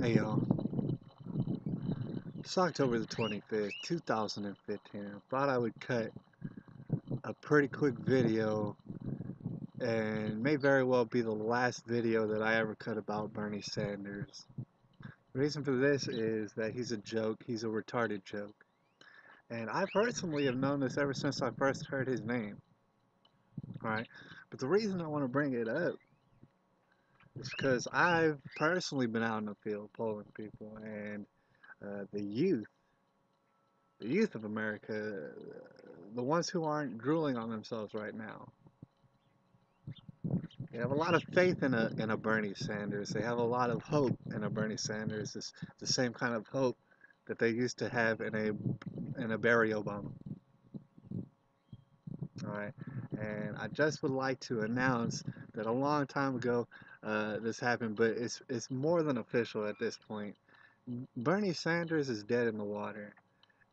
Hey y'all, it's October the 25th, 2015. I thought I would cut a pretty quick video and may very well be the last video that I ever cut about Bernie Sanders. The reason for this is that he's a joke, he's a retarded joke. And I personally have known this ever since I first heard his name. Alright, but the reason I want to bring it up is because I've personally been out in the field polling people and the youth of America, the ones who aren't drooling on themselves right now. They have a lot of faith in a Bernie Sanders. They have a lot of hope in a Bernie Sanders. It's the same kind of hope that they used to have in a Barry Obama. All right, and I just would like to announce that a long time ago this happened, but it's more than official at this point. Bernie Sanders is dead in the water.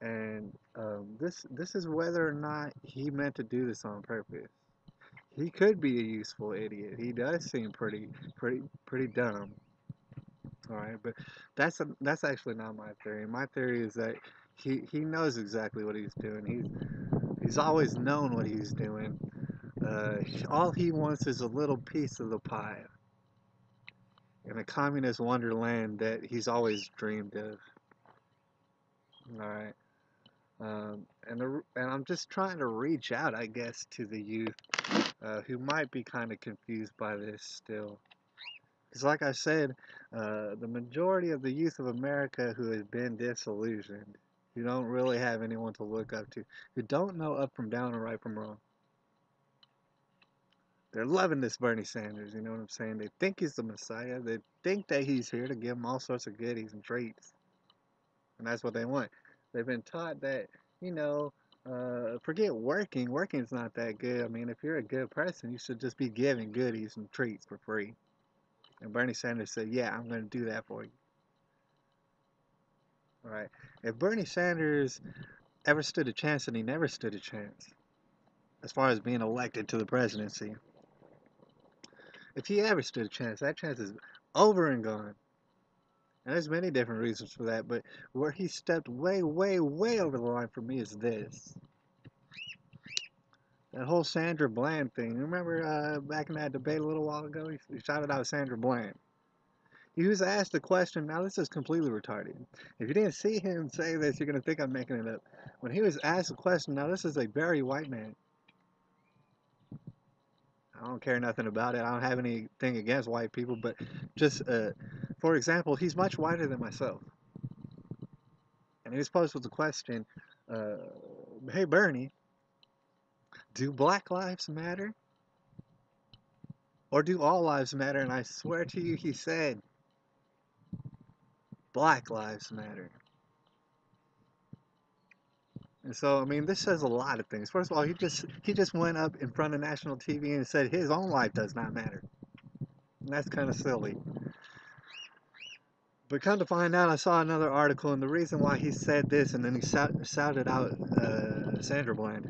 And this is whether or not he meant to do this on purpose. He could be a useful idiot. He does seem pretty dumb. All right, but that's actually not my theory. My theory is that he knows exactly what he's doing. He's always known what he's doing. All he wants is a little piece of the pie in a communist wonderland that he's always dreamed of. All right. And I'm just trying to reach out, I guess, to the youth who might be kind of confused by this still. Because, like I said, the majority of the youth of America who has been disillusioned, who don't really have anyone to look up to, who don't know up from down and right from wrong, they're loving this Bernie Sanders. You know what I'm saying? They think he's the Messiah. They think that he's here to give them all sorts of goodies and treats, and that's what they want. They've been taught that, you know, forget working. Working's not that good. I mean, if you're a good person, you should just be giving goodies and treats for free. And Bernie Sanders said, "Yeah, I'm going to do that for you." All right. If Bernie Sanders ever stood a chance, and he never stood a chance, as far as being elected to the presidency, if he ever stood a chance, that chance is over and gone. And there's many different reasons for that, but where he stepped way, way, way over the line for me is this. That whole Sandra Bland thing. Remember back in that debate a little while ago? He shouted out Sandra Bland. He was asked a question. Now, this is completely retarded. If you didn't see him say this, you're going to think I'm making it up. When he was asked a question, now, this is a very white man. I don't care nothing about it. I don't have anything against white people, but just, for example, he's much whiter than myself. And he was posed with the question, uh, hey, Bernie, do black lives matter? Or do all lives matter? And I swear to you, he said, Black Lives Matter. And so, I mean, this says a lot of things. First of all, he just went up in front of national TV and said his own life does not matter. And that's kind of silly. But come to find out, I saw another article, and the reason why he said this and then he shouted out Sandra Bland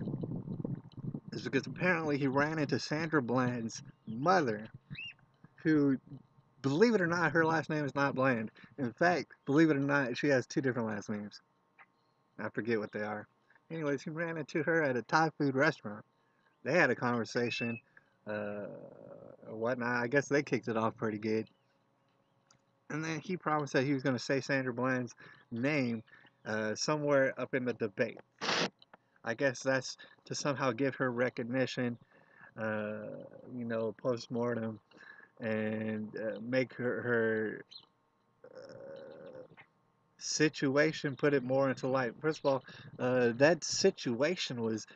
is because apparently he ran into Sandra Bland's mother, who, believe it or not, her last name is not Bland. In fact, believe it or not, she has two different last names. I forget what they are. Anyways, he ran into her at a Thai food restaurant. They had a conversation, whatnot. I guess they kicked it off pretty good. And then he promised that he was going to say Sandra Bland's name somewhere up in the debate. I guess that's to somehow give her recognition, uh, post mortem, and make her situation put it more into light. First of all, that situation was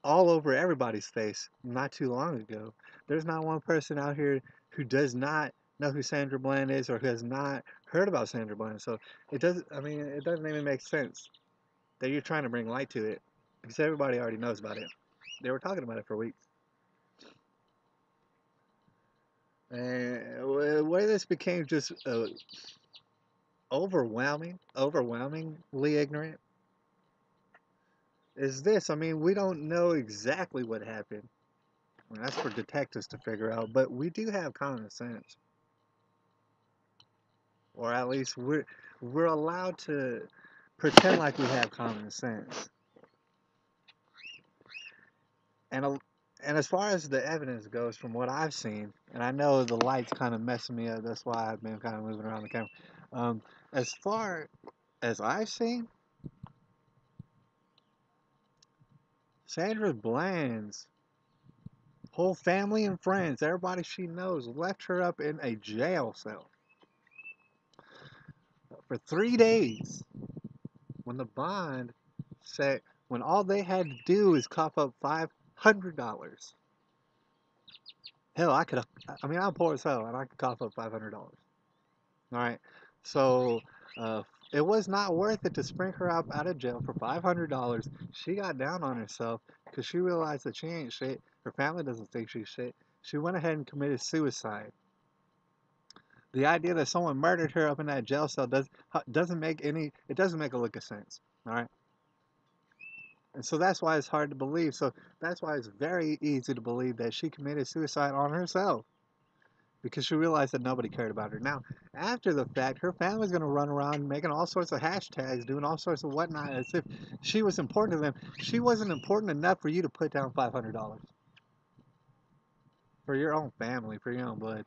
all over everybody's face not too long ago. There's not one person out here who does not know who Sandra Bland is or who has not heard about Sandra Bland. So it doesn't. I mean, it doesn't even make sense that you're trying to bring light to it because everybody already knows about it. They were talking about it for weeks. And where this became just overwhelmingly ignorant is this. I mean, we don't know exactly what happened. I mean, that's for detectives to figure out, but we do have common sense. or at least we're allowed to pretend like we have common sense. And and as far as the evidence goes, from what I've seen, and I know the light's kind of messing me up. That's why I've been kind of moving around the camera. As far as I've seen, Sandra Bland's whole family and friends, everybody she knows, left her up in a jail cell for 3 days when the bond said when all they had to do is cough up $500. Hell, I mean, I'm poor as hell, and I could cough up $500. All right, so uh, it was not worth it to spring her out of jail for $500. She got down on herself because she realized that she ain't shit. Her family doesn't think she's shit. She went ahead and committed suicide. The idea that someone murdered her up in that jail cell doesn't make any it doesn't make a lick of sense. All right, and so that's why it's hard to believe. So that's why it's very easy to believe that she committed suicide on herself because she realized that nobody cared about her. Now, after the fact, her family's going to run around making all sorts of hashtags, doing all sorts of whatnot, as if she was important to them. She wasn't important enough for you to put down $500 for your own family, for your own blood.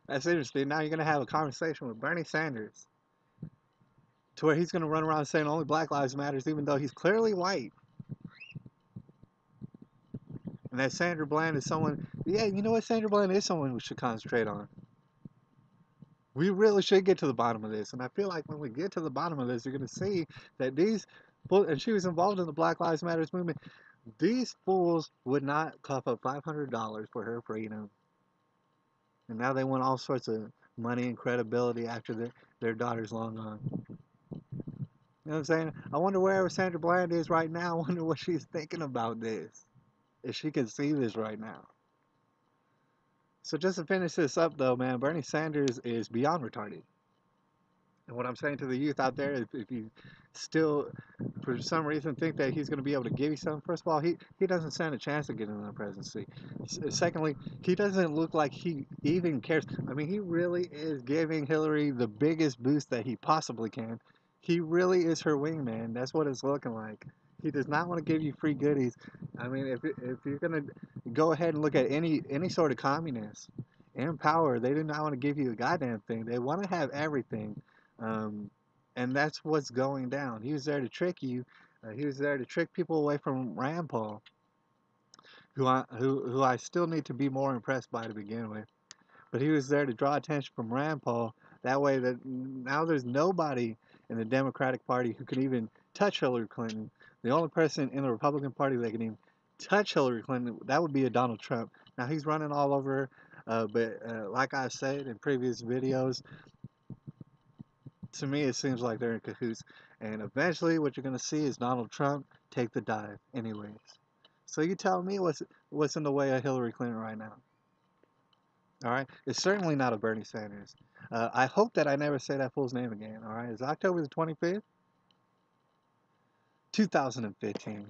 That's interesting. Now you're going to have a conversation with Bernie Sanders to where he's going to run around saying only Black Lives Matters, even though he's clearly white. And that Sandra Bland is someone, yeah, you know what? Sandra Bland is someone we should concentrate on. We really should get to the bottom of this. And I feel like when we get to the bottom of this, you're going to see that and she was involved in the Black Lives Matters movement, these fools would not cough up $500 for her freedom. And now they want all sorts of money and credibility after their daughter's long gone. You know what I'm saying? I wonder wherever Sandra Bland is right now. I wonder what she's thinking about this. If she can see this right now. So just to finish this up though, man, Bernie Sanders is beyond retarded. And what I'm saying to the youth out there, if you still, for some reason, think that he's going to be able to give you something, first of all, he doesn't stand a chance of getting in the presidency. Secondly, he doesn't look like he even cares. I mean, he really is giving Hillary the biggest boost that he possibly can. He really is her wingman. That's what it's looking like. He does not want to give you free goodies. I mean, if you're going to go ahead and look at any sort of communist in power, they do not want to give you a goddamn thing. They want to have everything. Um, and that's what's going down. He was there to trick you. He was there to trick people away from Rand Paul, who I still need to be more impressed by to begin with. But he was there to draw attention from Rand Paul. That way, that now there's nobody in the Democratic Party who can even touch Hillary Clinton. The only person in the Republican Party that can even touch Hillary Clinton, that would be a Donald Trump. Now he's running all over, but like I said in previous videos, to me, it seems like they're in cahoots. And eventually, what you're going to see is Donald Trump take the dive, anyways. So you tell me what's in the way of Hillary Clinton right now. All right, it's certainly not a Bernie Sanders. I hope that I never say that fool's name again. All right, it's October the 25th, 2015.